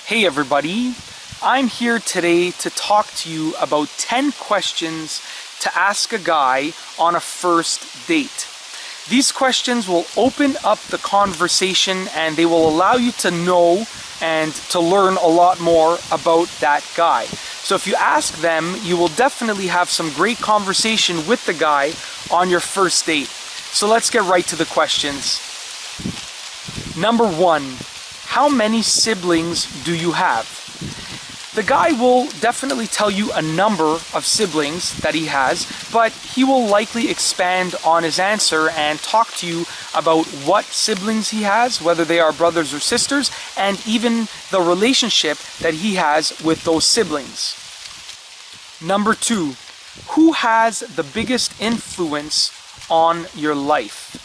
Hey everybody, I'm here today to talk to you about 10 questions to ask a guy on a first date. These questions will open up the conversation and they will allow you to know and to learn a lot more about that guy. So if you ask them, you will definitely have some great conversation with the guy on your first date. So let's get right to the questions. Number 1. How many siblings do you have? The guy will definitely tell you a number of siblings that he has, but he will likely expand on his answer and talk to you about what siblings he has, whether they are brothers or sisters, and even the relationship that he has with those siblings. Number 2, who has the biggest influence on your life?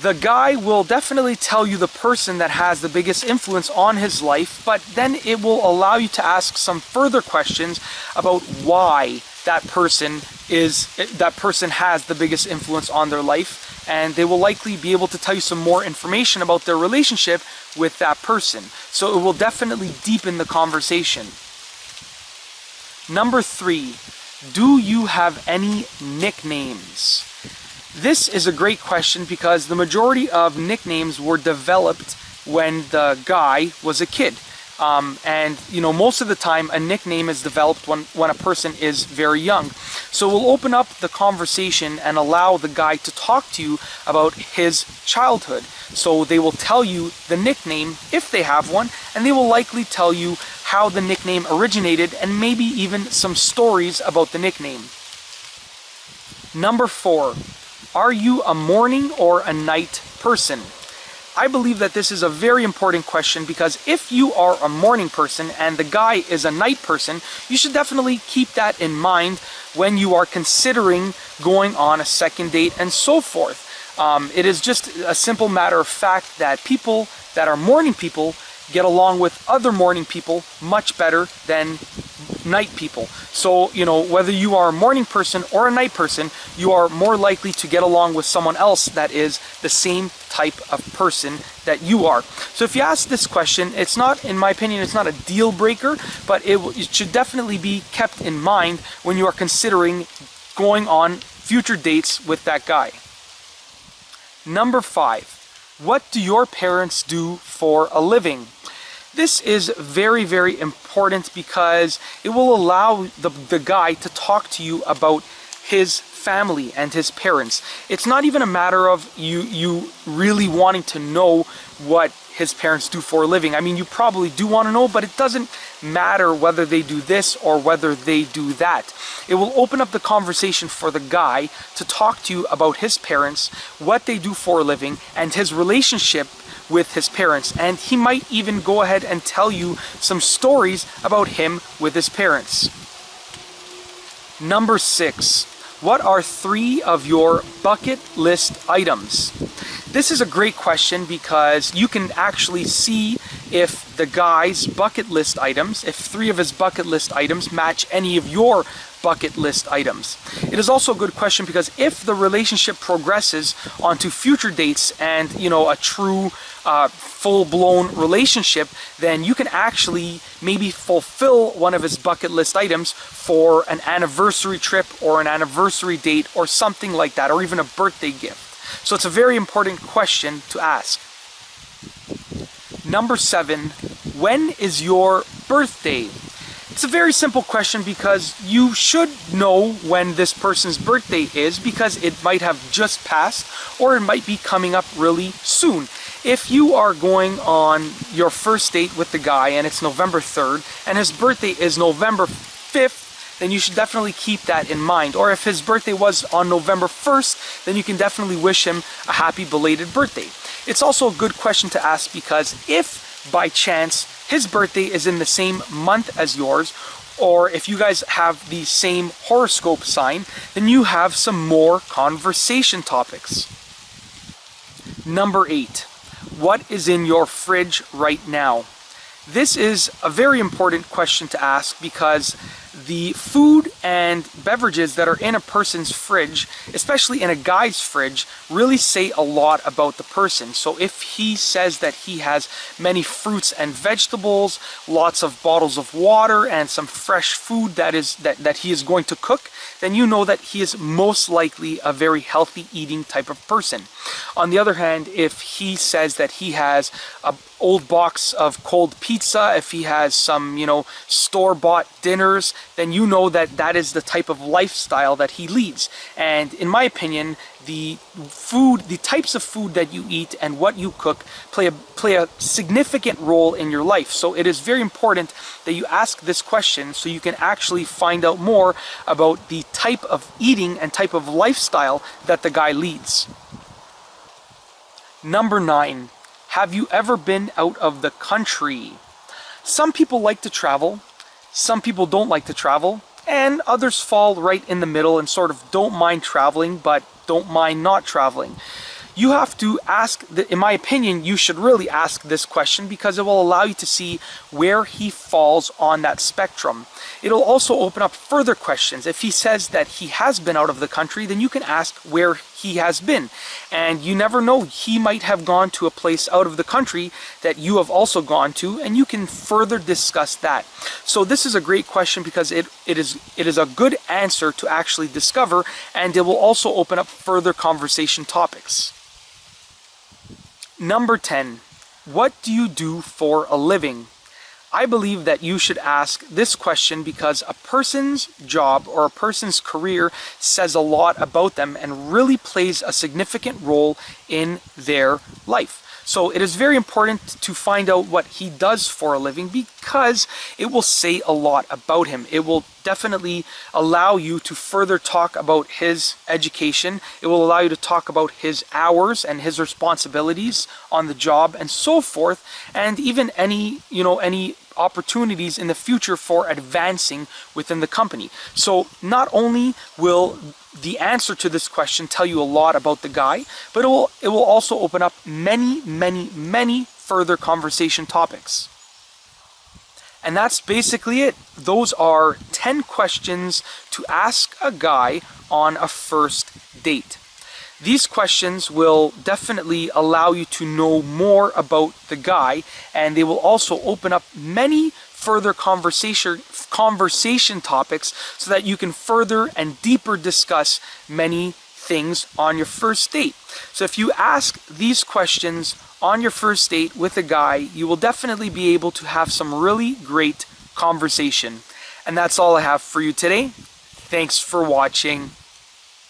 The guy will definitely tell you the person that has the biggest influence on his life, but then it will allow you to ask some further questions about why that person has the biggest influence on their life, and they will likely be able to tell you some more information about their relationship with that person. So it will definitely deepen the conversation. Number 3, do you have any nicknames? This is a great question because the majority of nicknames were developed when the guy was a kid. And you know, most of the time a nickname is developed when a person is very young. So we'll open up the conversation and allow the guy to talk to you about his childhood. So they will tell you the nickname if they have one, and they will likely tell you how the nickname originated and maybe even some stories about the nickname. Number 4. Are you a morning or a night person? I believe that this is a very important question because if you are a morning person and the guy is a night person, you should definitely keep that in mind when you are considering going on a second date and so forth. It is just a simple matter of fact that people that are morning people get along with other morning people much better than night people. So, you know, whether you are a morning person or a night person, you are more likely to get along with someone else that is the same type of person that you are. So if you ask this question, it's not, in my opinion, it's not a deal breaker, but it should definitely be kept in mind when you are considering going on future dates with that guy. Number 5, what do your parents do for a living? This is very, very important because it will allow the guy to talk to you about his family and his parents. It's not even a matter of you really wanting to know what his parents do for a living. I mean, you probably do want to know, but it doesn't matter whether they do this or whether they do that. It will open up the conversation for the guy to talk to you about his parents, what they do for a living, and his relationship with his parents, and he might even go ahead and tell you some stories about him with his parents. Number 6, what are 3 of your bucket list items? This is a great question because you can actually see if the guy's bucket list items, if 3 of his bucket list items match any of your bucket list items. It is also a good question because if the relationship progresses onto future dates and, you know, a true full-blown relationship, then you can actually maybe fulfill one of his bucket list items for an anniversary trip or an anniversary date or something like that, or even a birthday gift. So it's a very important question to ask. Number 7, when is your birthday? It's a very simple question because you should know when this person's birthday is because it might have just passed or it might be coming up really soon. If you are going on your first date with the guy and it's November 3rd and his birthday is November 5th, then you should definitely keep that in mind. Or if his birthday was on November 1st, then you can definitely wish him a happy belated birthday. It's also a good question to ask because if by chance his birthday is in the same month as yours, or if you guys have the same horoscope sign, then you have some more conversation topics. Number 8, what is in your fridge right now? This is a very important question to ask because the food and beverages that are in a person's fridge, especially in a guy's fridge, really say a lot about the person. So if he says that he has many fruits and vegetables, lots of bottles of water, and some fresh food that he is going to cook, then you know that he is most likely a very healthy eating type of person. On the other hand, if he says that he has a old box of cold pizza, if he has some, store-bought dinners, then you know that that is the type of lifestyle that he leads. And in my opinion, the types of food that you eat and what you cook play a significant role in your life. So it is very important that you ask this question so you can actually find out more about the type of eating and type of lifestyle that the guy leads. Number 9. Have you ever been out of the country? Some people like to travel, some people don't like to travel, and others fall right in the middle and sort of don't mind traveling but don't mind not traveling. You have to ask, in my opinion, you should really ask this question because it will allow you to see where he falls on that spectrum. It'll also open up further questions. If he says that he has been out of the country, then you can ask where he has been. And you never know, he might have gone to a place out of the country that you have also gone to, and you can further discuss that. So this is a great question because it is a good answer to actually discover, and it will also open up further conversation topics. Number 10. What do you do for a living? I believe that you should ask this question because a person's job or a person's career says a lot about them and really plays a significant role in their life. So it is very important to find out what he does for a living because it will say a lot about him. It will definitely allow you to further talk about his education. It will allow you to talk about his hours and his responsibilities on the job and so forth, and even any opportunities in the future for advancing within the company. So not only will the answer to this question tell you a lot about the guy, but it will also open up many further conversation topics. And that's basically it. Those are 10 questions to ask a guy on a first date. These questions will definitely allow you to know more about the guy, and they will also open up many further conversation topics so that you can further and deeper discuss many things on your first date. So if you ask these questions on your first date with a guy, you will definitely be able to have some really great conversation. And that's all I have for you today. Thanks for watching.